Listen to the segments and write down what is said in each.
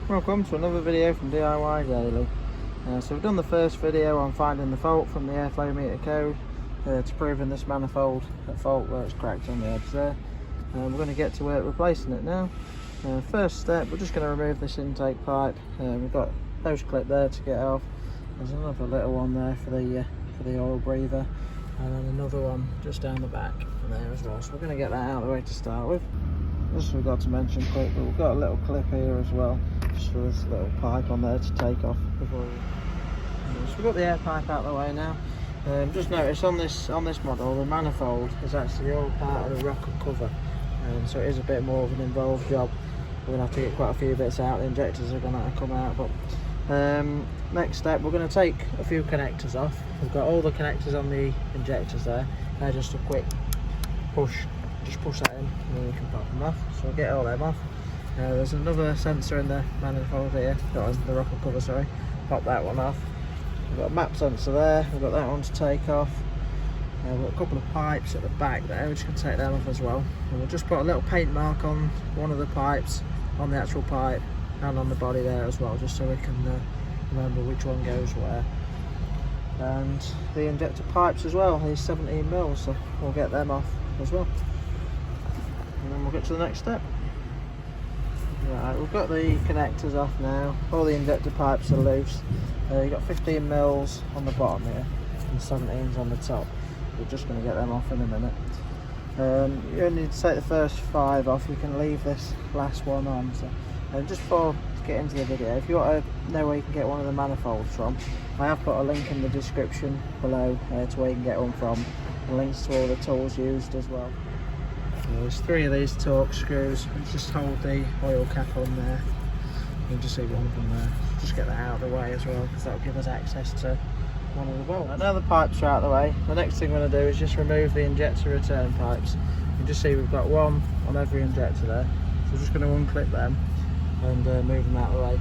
Welcome to another video from DIY Daily. So we've done the first video on finding the fault from the airflow meter code to proving this manifold at fault where it's cracked on the edge there. We're going to get to work replacing it now. First step, we're just going to remove this intake pipe. We've got a hose clip there to get off. There's another little one there for the oil breather, and then another one just down the back there as well. So we're going to get that out of the way to start with. Just forgot to mention quick, but we've got a little clip here as well, just for this little pipe on there to take off before we... So we've got the air pipe out of the way now. Just notice on this model, the manifold is actually all part of the rocker cover, so it is a bit more of an involved job. We're going to have to get quite a few bits out. The injectors are going to come out, but next step, we're going to take a few connectors off. We've got all the connectors on the injectors there. Just a quick push. Just push that in and then we can pop them off. So we'll get all them off. There's another sensor in the manifold here, the rocker cover, sorry. Pop that one off. We've got a map sensor there, we've got that one to take off. We've got a couple of pipes at the back there, we're just going to take them off as well. And we'll just put a little paint mark on one of the pipes, on the actual pipe, and on the body there as well, just so we can remember which one goes where. And the injector pipes as well, these 17mm, so we'll get them off as well. And then we'll get to the next step. Right, we've got the connectors off now. All the injector pipes are loose. You've got 15mm on the bottom here and 17s on the top. We're just going to get them off in a minute. You only need to take the first 5 off. You can leave this last one on. So, just before to get into the video, if you want to know where you can get one of the manifolds from, I have put a link in the description below to where you can get one from, and links to all the tools used as well. There's 3 of these torque screws, which just hold the oil cap on there. You can just see one of them there. Just get that out of the way as well, because that will give us access to one of the bolts. Now the pipes are out of the way, the next thing we're going to do is just remove the injector return pipes. You can just see we've got one on every injector there. So we're just going to unclip them and move them out of the way.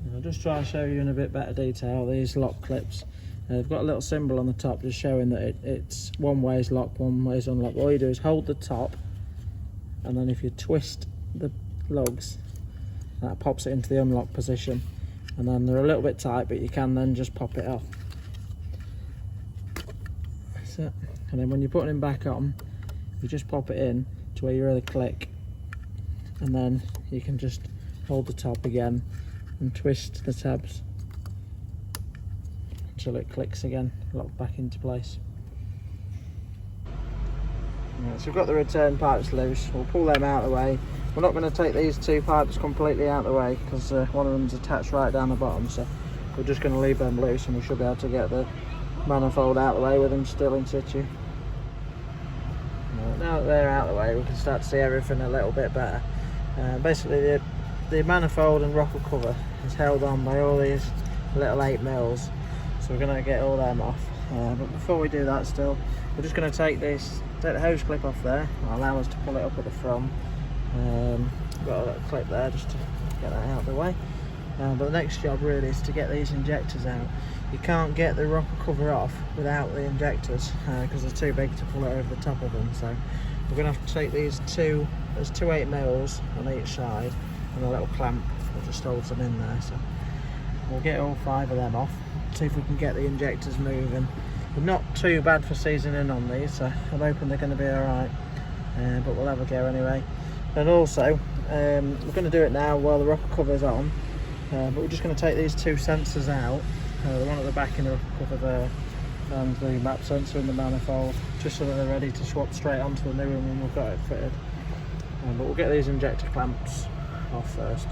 And I'll just try and show you in a bit better detail these lock clips. They've got a little symbol on the top just showing that it's one way is locked, one way is unlocked. All you do is hold the top, and then if you twist the lugs, that pops it into the unlock position. And then they're a little bit tight, but you can then just pop it off. That's it. And then when you're putting them back on, you just pop it in to where you hear the click, and then you can just hold the top again and twist the tabs until it clicks again, lock back into place. Right, so we've got the return pipes loose. We'll pull them out of the way. We're not going to take these 2 pipes completely out of the way because one of them's attached right down the bottom, so we're just going to leave them loose and we should be able to get the manifold out of the way with them still in situ. Right, now that they're out of the way, we can start to see everything a little bit better. Basically the manifold and rocker cover is held on by all these little 8mm. So we're going to get all them off, but before we do that still, we're just going to take the hose clip off there. It'll allow us to pull it up at the front. Got a little clip there just to get that out of the way. But the next job really is to get these injectors out. You can't get the rocker cover off without the injectors because they're too big to pull it over the top of them. So we're going to have to take these there's 2 8mm on each side and a little clamp that just holds them in there. So we'll get all 5 of them off, see if we can get the injectors moving. They're not too bad for seasoning on these, so I'm hoping they're going to be alright, but we'll have a go anyway. And also, we're going to do it now while the rocker cover's on, but we're just going to take these 2 sensors out, the one at the back in the rocker cover there, and the map sensor in the manifold, just so that they're ready to swap straight onto the new one when we've got it fitted. But we'll get these injector clamps off first.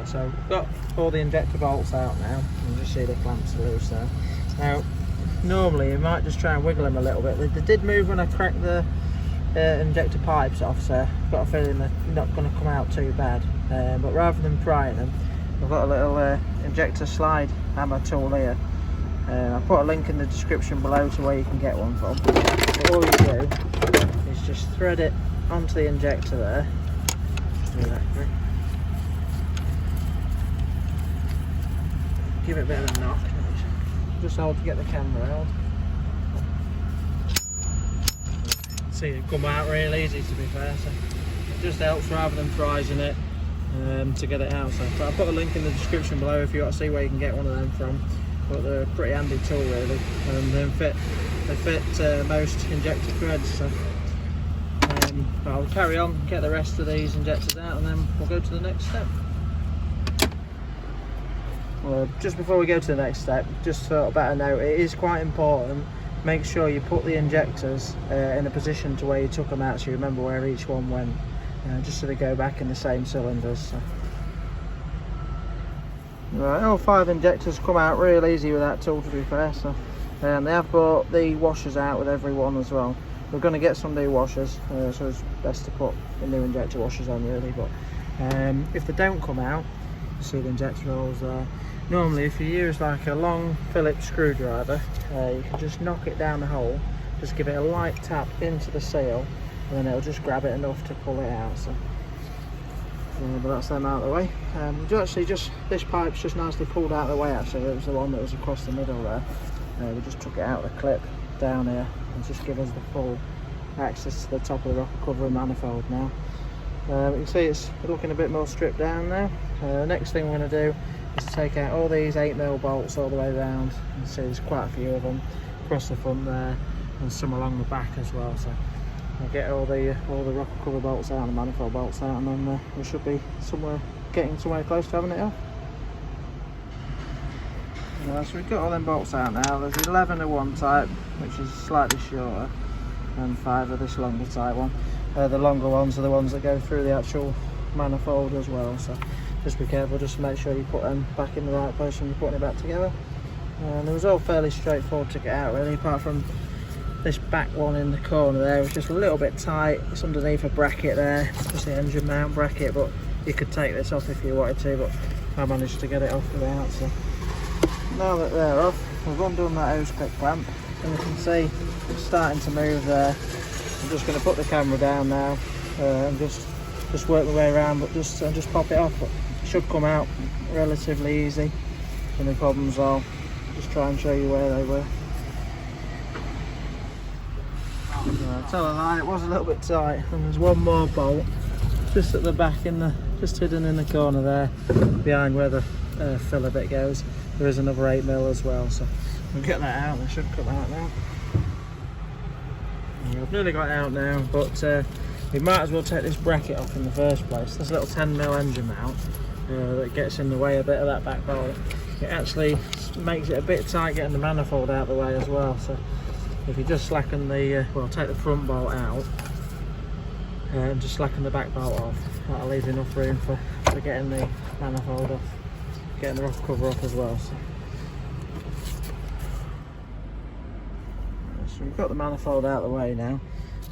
So we've got all the injector bolts out now. You can just see the clamps are loose there. Now, normally you might just try and wiggle them a little bit. They did move when I cracked the injector pipes off, so I've got a feeling they're not going to come out too bad. But rather than prying them, I've got a little injector slide hammer tool here. I'll put a link in the description below to where you can get one from. So all you do is just thread it onto the injector there. Just do that quick. Give it a bit of a knock, just hold to get the camera held. See it come out real easy, to be fair, so it just helps rather than prizing it. to get it out. So I'll put a link in the description below if you want to see where you can get one of them from. But they're a pretty handy tool really, and they fit most injector threads. So I'll carry on, get the rest of these injectors out, and then we'll go to the next step. Well, just before we go to the next step, just for a better note, it is quite important. Make sure you put the injectors in a position to where you took them out, so you remember where each one went, just so they go back in the same cylinders. So. Right, all 5 injectors come out real easy with that tool, to be fair. So, they have brought the washers out with every one as well. We're going to get some new washers, so it's best to put the new injector washers on really. But if they don't come out, you see the injector holes there. Normally, if you use like a long Phillips screwdriver, you can just knock it down the hole, just give it a light tap into the seal, and then it'll just grab it enough to pull it out. So. But that's them out of the way. This pipe's just nicely pulled out of the way. Actually, it was the one that was across the middle there. We just took it out of the clip down here and just give us the full access to the top of the rocker cover manifold now. You can see it's looking a bit more stripped down now. Next thing we're going to do is to take out all these 8mm bolts all the way around. You can see there's quite a few of them across the front there, and some along the back as well. So I'll get all the rocker cover bolts out and the manifold bolts out, and then we should be getting somewhere close to having it off. So we've got all them bolts out now. There's 11 of one type, which is slightly shorter, and 5 of this longer type one. The longer ones are the ones that go through the actual manifold as well, so just be careful, just to make sure you put them back in the right place when you're putting it back together. And it was all fairly straightforward to get out really, apart from this back one in the corner there. It's just a little bit tight. It's underneath a bracket there, just the engine mount bracket, but you could take this off if you wanted to, but I managed to get it off without. So now that they're off, we've undone that hose clip clamp, and you can see it's starting to move there. I'm just going to put the camera down now and just work my way around, but just pop it off. But it should come out relatively easy. Any problems, I'll just try and show you where they were. Tell a lie, it was a little bit tight, and there's one more bolt just at the back, just hidden in the corner there, behind where the filler bit goes. There is another 8mm as well, so we'll get that out. They should come out now. I've nearly got it out now, but we might as well take this bracket off in the first place. This little 10mm engine mount that gets in the way a bit of that back bolt. It actually makes it a bit tight getting the manifold out of the way as well. So if you just slacken the, take the front bolt out and just slacken the back bolt off, that'll leave enough room for getting the manifold off, getting the rocker cover off as well. So we've got the manifold out of the way now.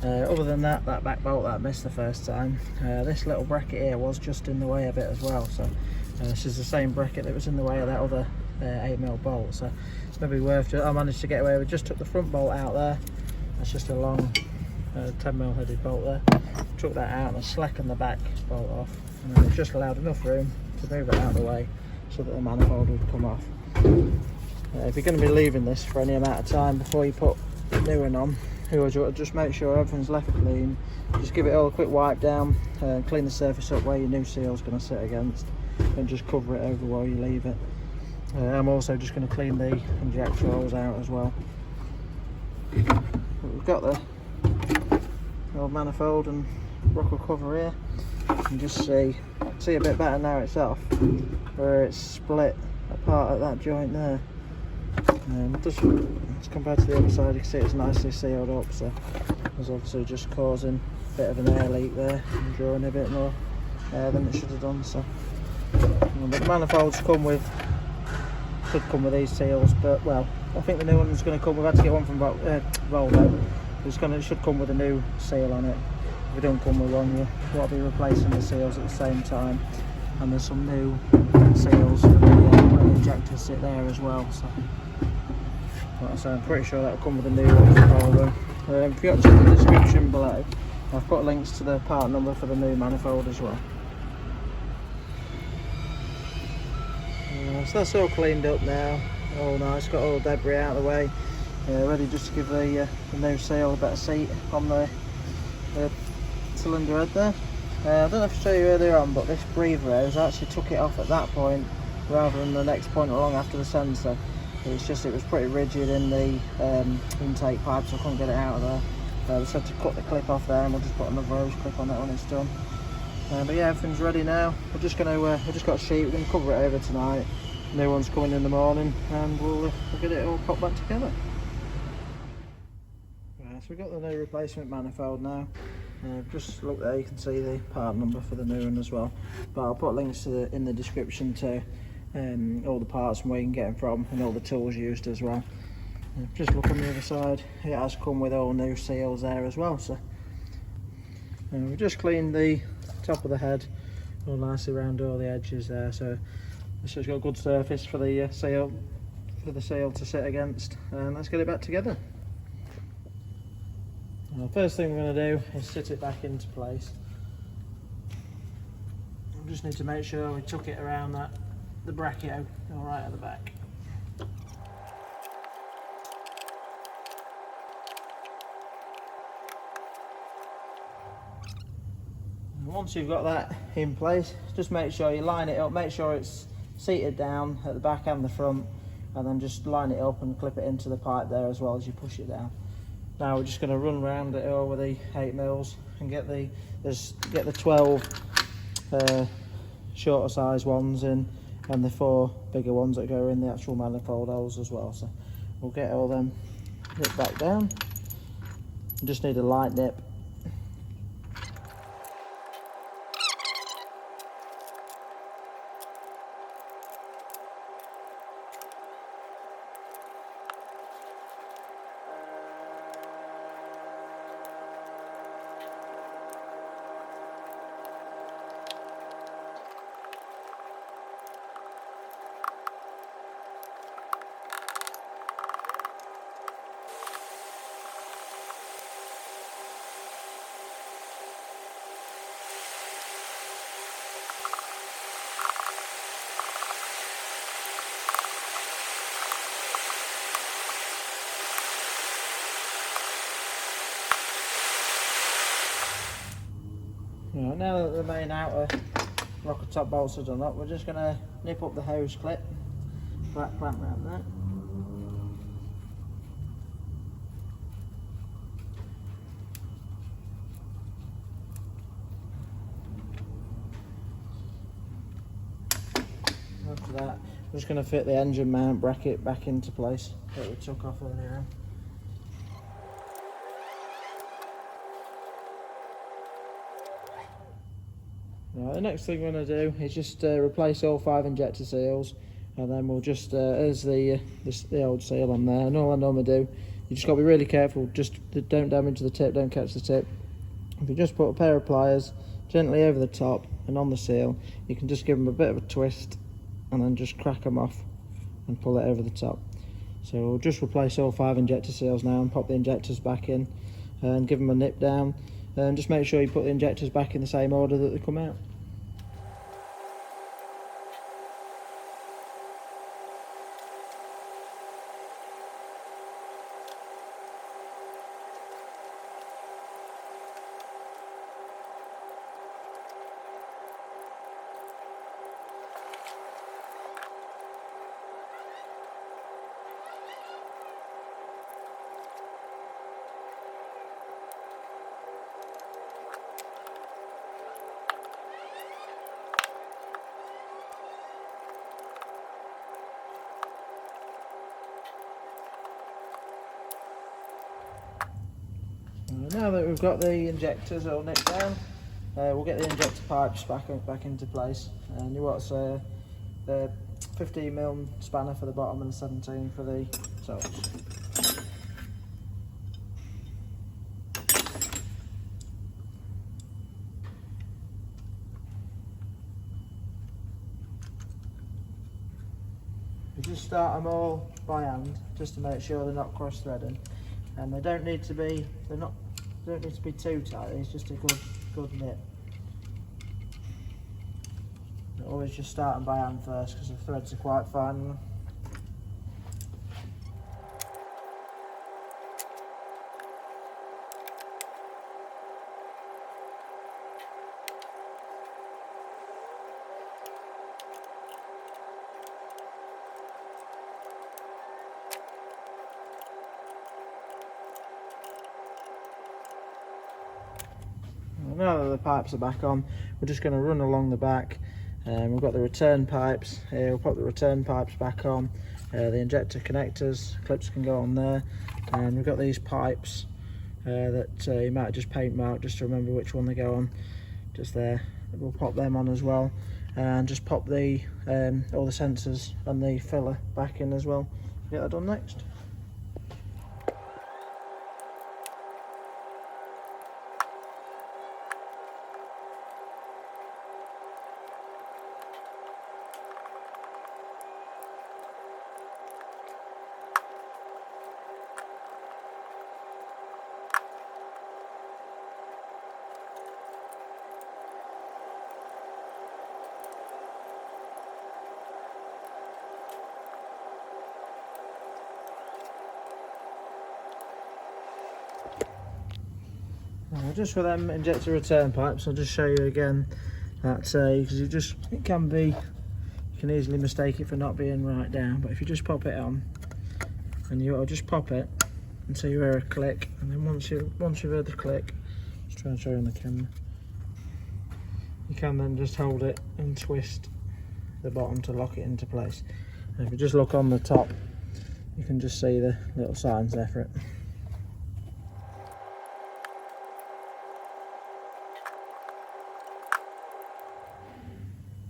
Other than that back bolt that I missed the first time, this little bracket here was just in the way a bit as well. So this is the same bracket that was in the way of that other 8mm bolt. So it's maybe worth it. I managed to get away with just took the front bolt out there. That's just a long 10mm headed bolt there. Took that out and I slackened the back bolt off, and then it's just allowed enough room to move it out of the way so that the manifold would come off. If you're going to be leaving this for any amount of time before you put the new one on, just make sure everything's left clean. Just give it all a quick wipe down, clean the surface up where your new seal is going to sit against, and just cover it over while you leave it. I'm also just going to clean the injector holes out as well. We've got the old manifold and rocker cover here. You can just see a bit better now it's off, where it's split apart at that joint there. Just compared to the other side, you can see it's nicely sealed up, so it's obviously just causing a bit of an air leak there and drawing a bit more air than it should have done. So, but the manifolds should come with these seals, but well, I think the new one's going to come. We've had to get one from Volvo. It should come with a new seal on it. If it don't come with one, you want to be replacing the seals at the same time. And there's some new seals for the injectors sit there as well. So I'm pretty sure that'll come with a new one from Volvo. If you go to the description below, I've put links to the part number for the new manifold as well. So that's all cleaned up now, all nice, got all the debris out of the way, ready just to give the new seal a better seat on the cylinder head there. I don't know if I showed you earlier on, but this breather hose, I actually took it off at that point rather than the next point along after the sensor. It's just, it was pretty rigid in the intake pipe, so I couldn't get it out of there. I just had to cut the clip off there, and we'll just put another hose clip on it when it's done. But yeah, everything's ready now. We're just going to, we've just got a sheet, we're going to cover it over tonight. New one's coming in the morning, and we'll get it all put back together. Right, so we've got the new replacement manifold now. Just look there, you can see the part number for the new one as well. But I'll put links to in the description to all the parts and where you can get them from, and all the tools used as well. Just look on the other side, it has come with all new seals there as well. So we've just cleaned the top of the head all nicely around all the edges there, so this has got a good surface for the seal to sit against. And let's get it back together. Well, first thing we're going to do is sit it back into place. We just need to make sure we tuck it around the bracket all right at the back. And once you've got that in place, just make sure you line it up, make sure it's seated down at the back and the front, and then just line it up and clip it into the pipe there as well as you push it down. Now we're just going to run around it over the 8mm and get the 12 shorter size ones in, and the 4 bigger ones that go in the actual manifold holes as well. So we'll get all them nipped back down. You just need a light nip. Right, now that the main outer rocker top bolts are done up, we're just going to nip up the hose clip, flat clamp around that. After that, we're just going to fit the engine mount bracket back into place that we took off earlier on. Right, the next thing we're going to do is just replace all 5 injector seals, and then we'll just, there's the old seal on there, and all I normally do, you just got to be really careful, just don't damage the tip, don't catch the tip. If you just put a pair of pliers gently over the top and on the seal, you can just give them a bit of a twist and then just crack them off and pull it over the top. So we'll just replace all 5 injector seals now and pop the injectors back in and give them a nip down. And just make sure you put the injectors back in the same order that they come out. Now that we've got the injectors all nipped down, we'll get the injector pipes back into place. And you want the 15mm spanner for the bottom and the 17 for the tops. You just start them all by hand, just to make sure they're not cross-threading, and they don't need to be too tight. It's just a good nip. Always just start them by hand first because the threads are quite fine. now that the pipes are back on, we're just going to run along the back. We've got the return pipes here. We'll put the return pipes back on. The injector connectors, clips can go on there, and we've got these pipes that you might just paint mark just to remember which one they go on, just there. We'll pop them on as well, and just pop the all the sensors and the filler back in as well. Get that done next. Just for them injector return pipes, I'll just show you again that because it can easily mistake it for not being right down, but if you just pop it on and you'll just pop it until you hear a click, and then once you've heard the click, just try and show you on the camera, you can then just hold it and twist the bottom to lock it into place. And if you just look on the top, you can just see the little signs there for it.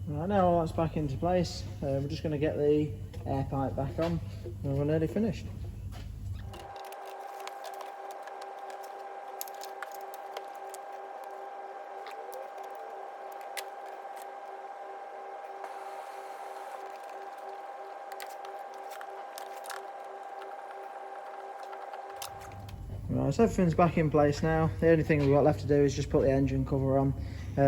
Right, now all that's back into place, we're just going to get the air pipe back on and we're nearly finished. Right, so everything's back in place now. The only thing we've got left to do is just put the engine cover on.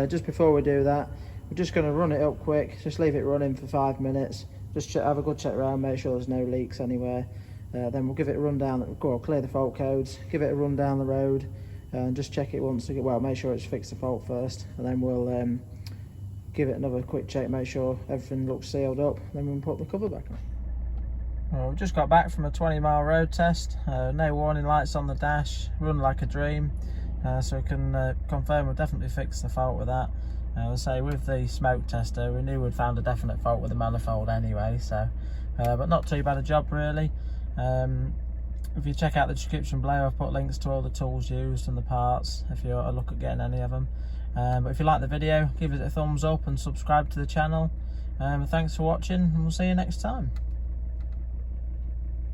Just before we do that, we're just going to run it up quick, just leave it running for 5 minutes, just have a good check around, make sure there's no leaks anywhere. Then we'll give it a run down, clear the fault codes, give it a run down the road, and just check it once, well, make sure it's fixed the fault first, and then we'll give it another quick check, make sure everything looks sealed up, then we'll put the cover back on. Well, we've just got back from a 20-mile road test, no warning lights on the dash, run like a dream, so we can confirm we've definitely fixed the fault with that. Let's say with the smoke tester, we knew we'd found a definite fault with the manifold anyway, so but not too bad a job really. If you check out the description below, I've put links to all the tools used and the parts if you want to look at getting any of them. But if you like the video, give it a thumbs up and subscribe to the channel. Thanks for watching, and we'll see you next time.